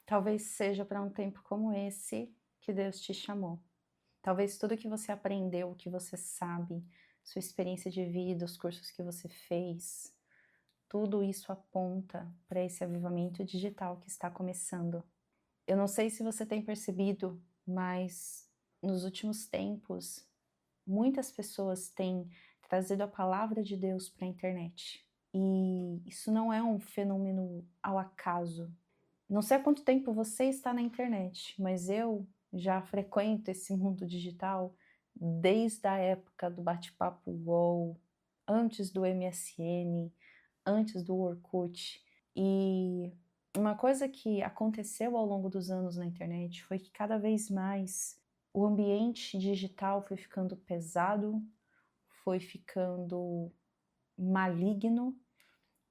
Talvez seja para um tempo como esse que Deus te chamou. Talvez tudo que você aprendeu, que você sabe, sua experiência de vida, os cursos que você fez, tudo isso aponta para esse avivamento digital que está começando. Eu não sei se você tem percebido, mas nos últimos tempos, muitas pessoas têm trazido a palavra de Deus para a internet. E isso não é um fenômeno ao acaso. Não sei há quanto tempo você está na internet, mas eu já frequento esse mundo digital desde a época do bate-papo UOL, antes do MSN, antes do Orkut. E uma coisa que aconteceu ao longo dos anos na internet foi que cada vez mais o ambiente digital foi ficando pesado, foi ficando maligno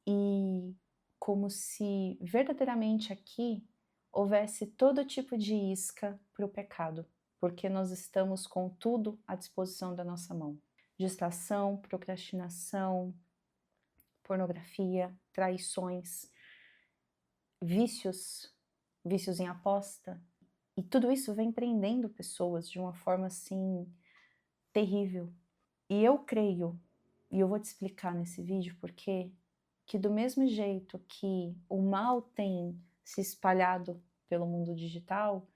e como se verdadeiramente aqui houvesse todo tipo de isca para o pecado, porque nós estamos com tudo à disposição da nossa mão. Distração, procrastinação, pornografia, traições, vícios, vícios em aposta, e tudo isso vem prendendo pessoas de uma forma assim terrível. E eu creio, e eu vou te explicar nesse vídeo porque que do mesmo jeito que o mal tem se espalhado pelo mundo digital,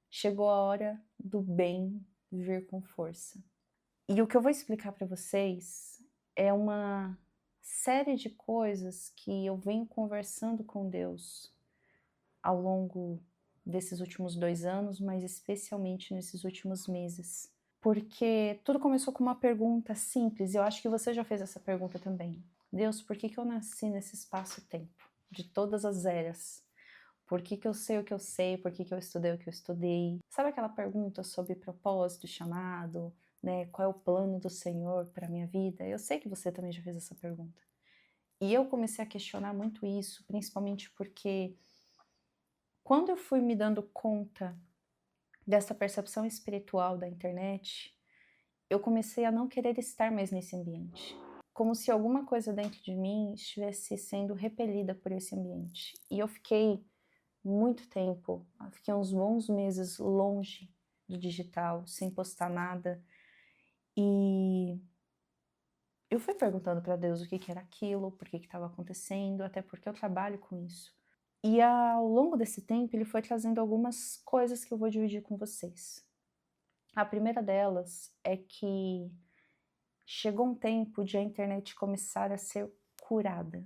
chegou a hora do bem vir com força. E o que eu vou explicar para vocês é uma série de coisas que eu venho conversando com Deus ao longo desses últimos 2 anos, mas especialmente nesses últimos meses. Porque tudo começou com uma pergunta simples, e eu acho que você já fez essa pergunta também. Deus, por que eu nasci nesse espaço-tempo? De todas as eras. Por que eu sei o que eu sei? Por que eu estudei o que eu estudei? Sabe aquela pergunta sobre propósito, chamado, né? Qual é o plano do Senhor para a minha vida? Eu sei que você também já fez essa pergunta. E eu comecei a questionar muito isso, principalmente porque quando eu fui me dando conta dessa percepção espiritual da internet, eu comecei a não querer estar mais nesse ambiente. Como se alguma coisa dentro de mim estivesse sendo repelida por esse ambiente. E eu fiquei muito tempo, fiquei uns bons meses longe do digital, sem postar nada. E eu fui perguntando para Deus o que era aquilo, por que estava acontecendo, até porque eu trabalho com isso. E ao longo desse tempo, ele foi trazendo algumas coisas que eu vou dividir com vocês. A primeira delas é que chegou um tempo de a internet começar a ser curada.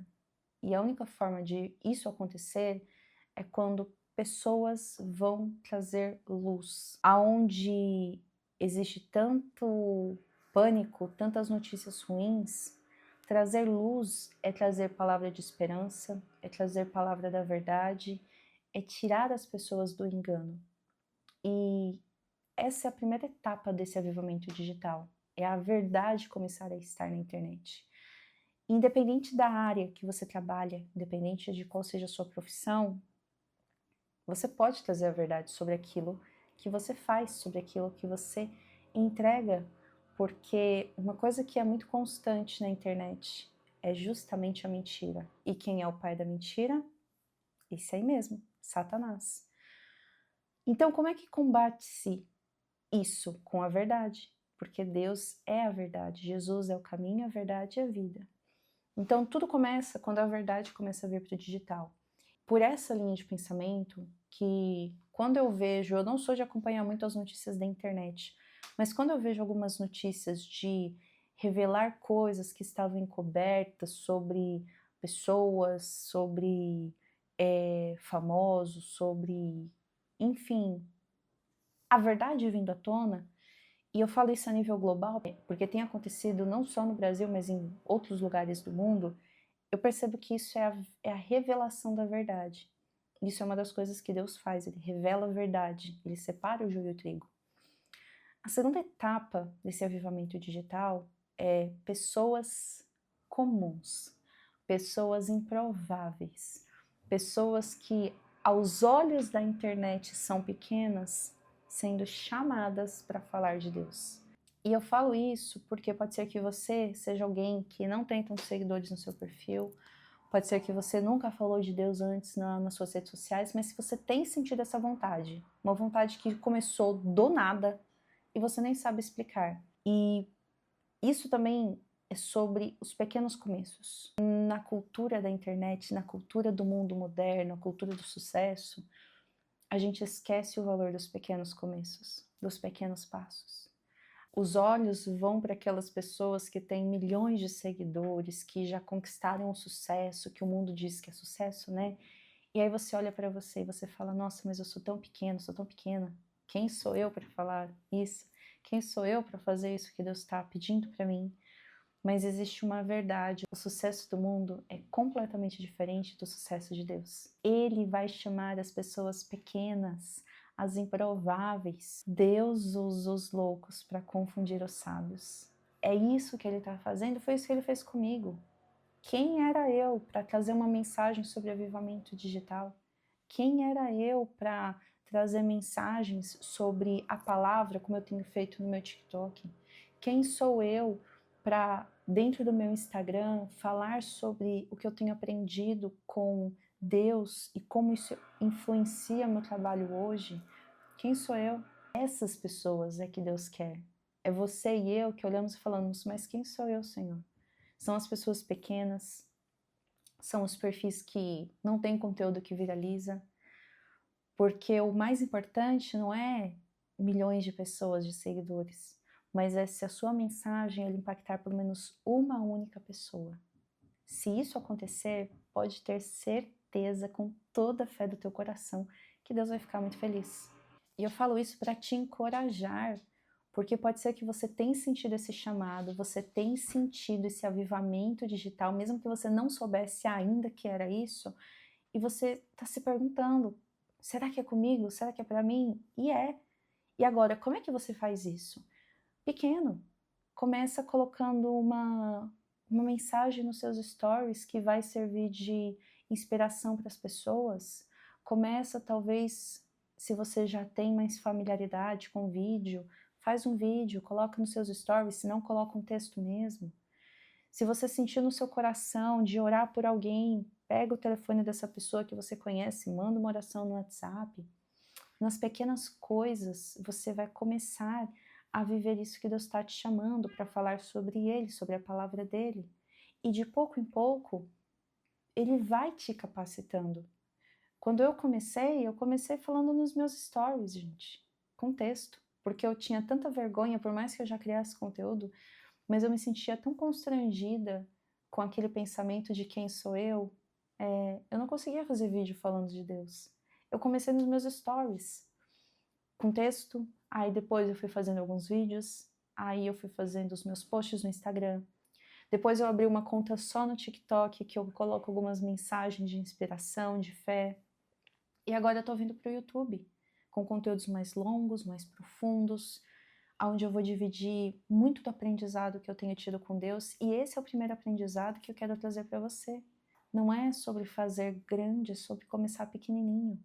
E a única forma de isso acontecer é quando pessoas vão trazer luz. Aonde existe tanto pânico, tantas notícias ruins, trazer luz é trazer palavra de esperança, é trazer palavra da verdade, é tirar as pessoas do engano. E essa é a primeira etapa desse avivamento digital, é a verdade começar a estar na internet. Independente da área que você trabalha, independente de qual seja a sua profissão, você pode trazer a verdade sobre aquilo que você faz, sobre aquilo que você entrega, porque uma coisa que é muito constante na internet é justamente a mentira. E quem é o pai da mentira? Esse aí mesmo, Satanás. Então, como é que combate-se isso? Com a verdade, porque Deus é a verdade, Jesus é o caminho, a verdade e a vida. Então, tudo começa quando a verdade começa a vir para o digital. Por essa linha de pensamento, que quando eu vejo, eu não sou de acompanhar muito as notícias da internet, mas quando eu vejo algumas notícias de revelar coisas que estavam encobertas sobre pessoas, sobre famosos, sobre, enfim, a verdade vindo à tona, e eu falo isso a nível global, porque tem acontecido não só no Brasil, mas em outros lugares do mundo, eu percebo que isso é a revelação da verdade. Isso é uma das coisas que Deus faz, Ele revela a verdade, Ele separa o joio e o trigo. A segunda etapa desse avivamento digital é pessoas comuns, pessoas improváveis, pessoas que aos olhos da internet são pequenas, sendo chamadas para falar de Deus. E eu falo isso porque pode ser que você seja alguém que não tem tantos seguidores no seu perfil, Pode ser que você nunca falou de Deus antes nas suas redes sociais, mas se você tem sentido essa vontade, uma vontade que começou do nada e você nem sabe explicar. E isso também é sobre os pequenos começos. Na cultura da internet, na cultura do mundo moderno, a cultura do sucesso, a gente esquece o valor dos pequenos começos, dos pequenos passos. Os olhos vão para aquelas pessoas que têm milhões de seguidores, que já conquistaram o sucesso, que o mundo diz que é sucesso, né? E aí você olha para você e você fala: nossa, mas eu sou tão pequeno, sou tão pequena. Quem sou eu para falar isso? Quem sou eu para fazer isso que Deus está pedindo para mim? Mas existe uma verdade: o sucesso do mundo é completamente diferente do sucesso de Deus. Ele vai chamar as pessoas pequenas, as improváveis. Deus usa os loucos para confundir os sábios. É isso que ele está fazendo, foi isso que ele fez comigo. Quem era eu para trazer uma mensagem sobre avivamento digital? Quem era eu para trazer mensagens sobre a palavra, como eu tenho feito no meu TikTok? Quem sou eu para, dentro do meu Instagram, falar sobre o que eu tenho aprendido com Deus e como isso influencia meu trabalho hoje? Quem sou eu? Essas pessoas é que Deus quer. É você e eu que olhamos e falamos: mas quem sou eu, Senhor? São as pessoas pequenas, são os perfis que não têm conteúdo que viraliza, porque o mais importante não é milhões de pessoas, de seguidores, mas é se a sua mensagem ela impactar pelo menos uma única pessoa. Se isso acontecer, pode ter certeza, com toda a fé do teu coração, que Deus vai ficar muito feliz. E eu falo isso para te encorajar, porque pode ser que você tenha sentido esse chamado, você tenha sentido esse avivamento digital, mesmo que você não soubesse ainda que era isso, e você está se perguntando: será que é comigo? Será que é para mim? E é. E agora, como é que você faz isso? Pequeno. Começa colocando uma mensagem nos seus stories que vai servir de inspiração para as pessoas. Começa, talvez, se você já tem mais familiaridade com vídeo, faz um vídeo, coloca nos seus stories, se não, coloca um texto mesmo. Se você sentir no seu coração de orar por alguém, pega o telefone dessa pessoa que você conhece, manda uma oração no WhatsApp. Nas pequenas coisas, você vai começar a viver isso que Deus está te chamando para falar sobre Ele, sobre a palavra dEle. E de pouco em pouco, Ele vai te capacitando. Quando eu comecei falando nos meus stories, gente, com texto. Porque eu tinha tanta vergonha, por mais que eu já criasse conteúdo, mas eu me sentia tão constrangida com aquele pensamento de quem sou eu. Eu não conseguia fazer vídeo falando de Deus. Eu comecei nos meus stories, com texto, aí depois eu fui fazendo alguns vídeos, aí eu fui fazendo os meus posts no Instagram. Depois eu abri uma conta só no TikTok, que eu coloco algumas mensagens de inspiração, de fé. E agora eu tô vindo pro YouTube, com conteúdos mais longos, mais profundos, onde eu vou dividir muito do aprendizado que eu tenho tido com Deus, e esse é o primeiro aprendizado que eu quero trazer para você. Não é sobre fazer grande, é sobre começar pequenininho.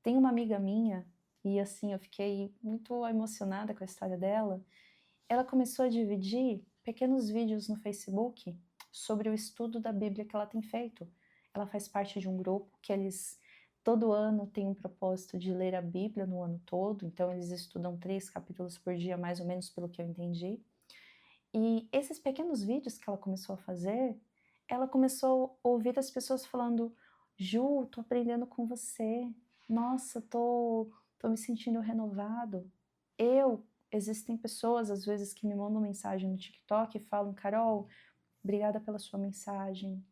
Tem uma amiga minha, e assim, eu fiquei muito emocionada com a história dela. Ela começou a dividir pequenos vídeos no Facebook sobre o estudo da Bíblia que ela tem feito. Ela faz parte de um grupo que eles todo ano têm um propósito de ler a Bíblia no ano todo, então eles estudam 3 capítulos por dia, mais ou menos, pelo que eu entendi. E esses pequenos vídeos que ela começou a fazer, ela começou a ouvir as pessoas falando: Ju, tô aprendendo com você, nossa, tô me sentindo renovado. Existem pessoas às vezes que me mandam mensagem no TikTok e falam: Carol, obrigada pela sua mensagem,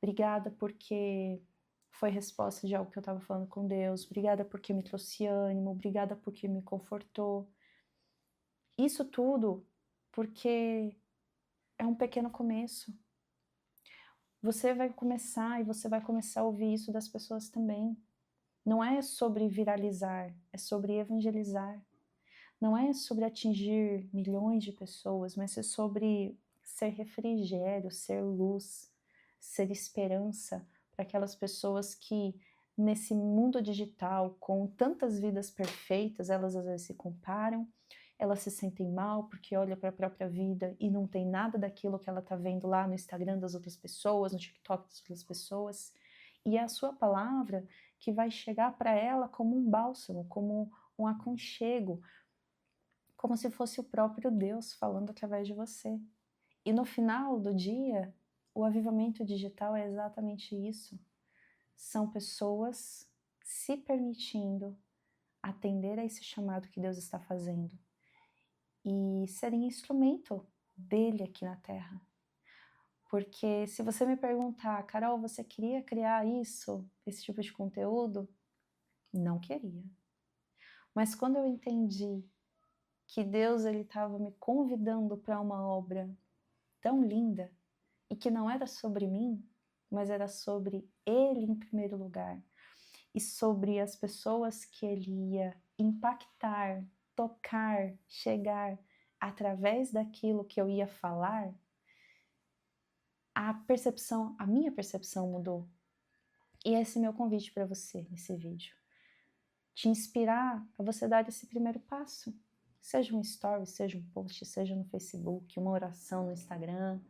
obrigada porque foi resposta de algo que eu estava falando com Deus, obrigada porque me trouxe ânimo, obrigada porque me confortou. Isso tudo porque é um pequeno começo. Você vai começar e você vai começar a ouvir isso das pessoas também. Não é sobre viralizar, é sobre evangelizar. Não é sobre atingir milhões de pessoas, mas é sobre ser refrigério, ser luz, ser esperança para aquelas pessoas que, nesse mundo digital, com tantas vidas perfeitas, elas às vezes se comparam elas se sentem mal porque olha para a própria vida e não tem nada daquilo que ela está vendo lá no Instagram das outras pessoas, no TikTok das outras pessoas. E é a sua palavra que vai chegar para ela como um bálsamo, como um aconchego, como se fosse o próprio Deus falando através de você. E no final do dia, o avivamento digital é exatamente isso. São pessoas se permitindo atender a esse chamado que Deus está fazendo e serem instrumento dele aqui na Terra. Porque se você me perguntar, Carol, você queria criar isso, esse tipo de conteúdo? Não queria. Mas quando eu entendi que Deus ele estava me convidando para uma obra tão linda e que não era sobre mim, mas era sobre Ele em primeiro lugar e sobre as pessoas que Ele ia impactar, tocar, chegar através daquilo que eu ia falar, a minha percepção mudou. E esse é meu convite para você nesse vídeo. Te inspirar a você dar esse primeiro passo. Seja um story, seja um post, seja no Facebook, uma oração no Instagram.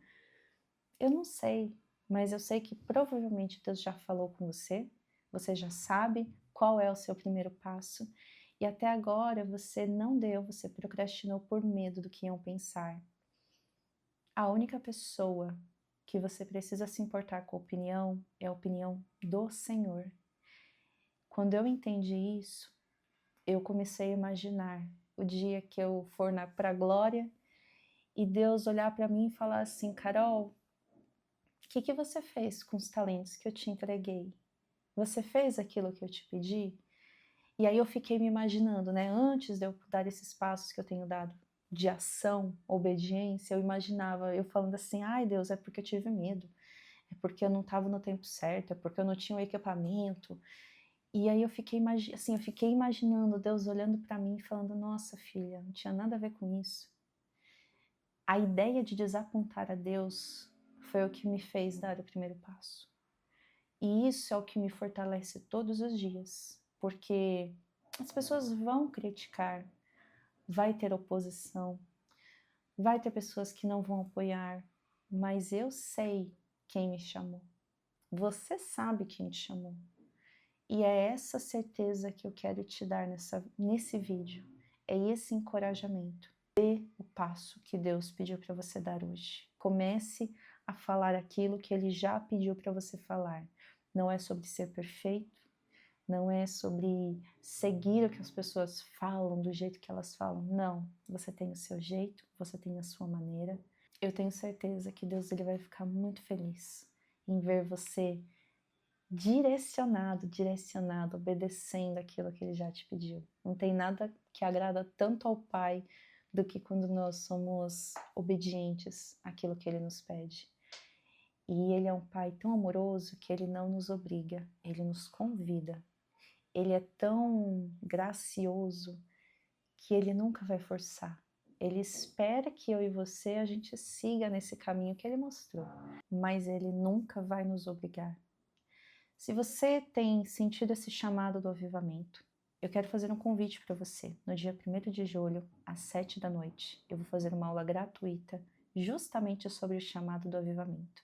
Eu não sei, mas eu sei que provavelmente Deus já falou com você, você já sabe qual é o seu primeiro passo, e até agora você não deu, você procrastinou por medo do que iam pensar. A única pessoa que você precisa se importar com a opinião é a opinião do Senhor. Quando eu entendi isso, eu comecei a imaginar o dia que eu for para a glória e Deus olhar para mim e falar assim, Carol, o que você fez com os talentos que eu te entreguei? Você fez aquilo que eu te pedi? E aí eu fiquei me imaginando, né? Antes de eu dar esses passos que eu tenho dado de ação, obediência, eu imaginava, eu falando assim, ai Deus, é porque eu tive medo, é porque eu não estava no tempo certo, é porque eu não tinha o equipamento. E aí eu fiquei, assim, eu fiquei imaginando Deus olhando para mim e falando, nossa filha, não tinha nada a ver com isso. A ideia de desapontar a Deus foi o que me fez dar o primeiro passo. E isso é o que me fortalece todos os dias, porque as pessoas vão criticar, vai ter oposição, vai ter pessoas que não vão apoiar, mas eu sei quem me chamou. Você sabe quem te chamou. E é essa certeza que eu quero te dar nesse vídeo. É esse encorajamento. Dê o passo que Deus pediu para você dar hoje. Comece a falar aquilo que Ele já pediu para você falar. Não é sobre ser perfeito, não é sobre seguir o que as pessoas falam, do jeito que elas falam. Não, você tem o seu jeito, você tem a sua maneira. Eu tenho certeza que Deus ele vai ficar muito feliz em ver você direcionado, obedecendo aquilo que Ele já te pediu. Não tem nada que agrada tanto ao Pai do que quando nós somos obedientes àquilo que Ele nos pede. E Ele é um Pai tão amoroso que Ele não nos obriga, Ele nos convida. Ele é tão gracioso que Ele nunca vai forçar. Ele espera que eu e você a gente siga nesse caminho que Ele mostrou, mas Ele nunca vai nos obrigar. Se você tem sentido esse chamado do avivamento, eu quero fazer um convite para você. No dia 1º de julho, às 7 da noite, eu vou fazer uma aula gratuita justamente sobre o chamado do avivamento.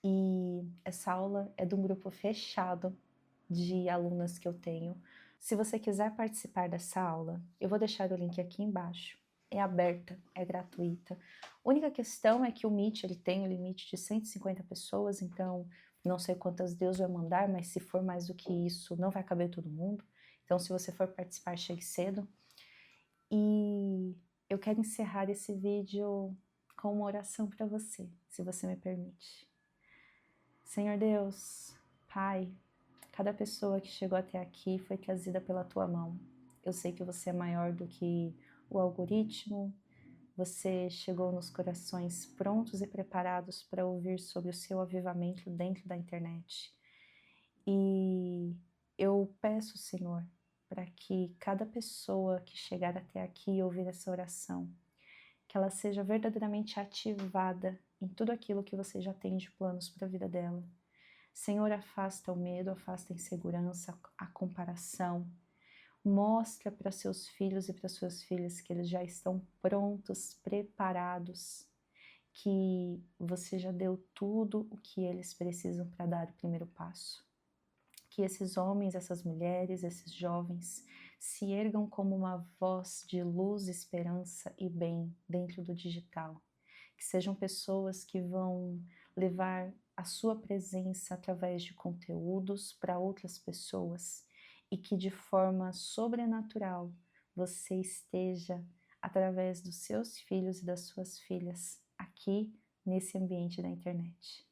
E essa aula é de um grupo fechado de alunas que eu tenho. Se você quiser participar dessa aula, eu vou deixar o link aqui embaixo. É aberta, é gratuita. A única questão é que o Meet ele tem um limite de 150 pessoas, então não sei quantas Deus vai mandar, mas se for mais do que isso, não vai caber todo mundo. Então, se você for participar, chegue cedo. E eu quero encerrar esse vídeo com uma oração para você, se você me permite. Senhor Deus, Pai, cada pessoa que chegou até aqui foi trazida pela Tua mão. Eu sei que você é maior do que o algoritmo, você chegou nos corações prontos e preparados para ouvir sobre o seu avivamento dentro da internet. E eu peço, Senhor, para que cada pessoa que chegar até aqui e ouvir essa oração, que ela seja verdadeiramente ativada em tudo aquilo que você já tem de planos para a vida dela. Senhor, afasta o medo, afasta a insegurança, a comparação. Mostra para seus filhos e para suas filhas que eles já estão prontos, preparados, que você já deu tudo o que eles precisam para dar o primeiro passo. Que esses homens, essas mulheres, esses jovens se ergam como uma voz de luz, esperança e bem dentro do digital. Que sejam pessoas que vão levar a sua presença através de conteúdos para outras pessoas e que de forma sobrenatural você esteja através dos seus filhos e das suas filhas aqui nesse ambiente da internet.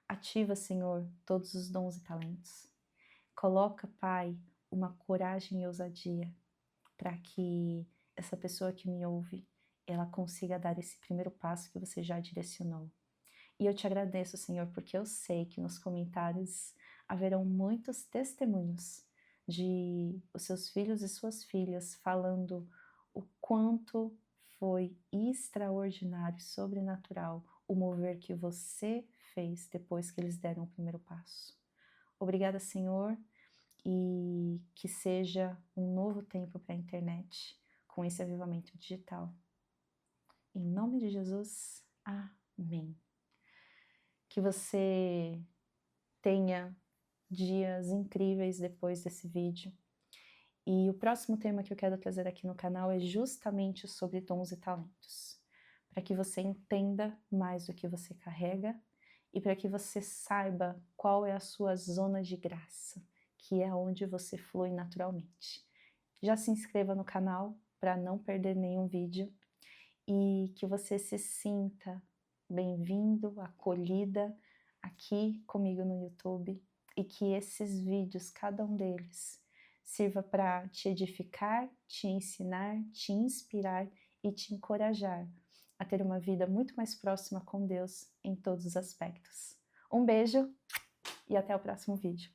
Ativa, Senhor, todos os dons e talentos. Coloca, Pai, uma coragem e ousadia para que essa pessoa que me ouve, ela consiga dar esse primeiro passo que você já direcionou. E eu te agradeço, Senhor, porque eu sei que nos comentários haverão muitos testemunhos de os seus filhos e suas filhas falando o quanto foi extraordinário, sobrenatural o mover que você fez depois que eles deram o primeiro passo. Obrigada, Senhor, e que seja um novo tempo para a internet com esse avivamento digital. Em nome de Jesus, amém. Que você tenha dias incríveis depois desse vídeo. E o próximo tema que eu quero trazer aqui no canal é justamente sobre dons e talentos, para que você entenda mais do que você carrega e para que você saiba qual é a sua zona de graça, que é onde você flui naturalmente. Já se inscreva no canal para não perder nenhum vídeo e que você se sinta bem-vindo, acolhida aqui comigo no YouTube e que esses vídeos, cada um deles, sirva para te edificar, te ensinar, te inspirar e te encorajar a ter uma vida muito mais próxima com Deus em todos os aspectos. Um beijo e até o próximo vídeo.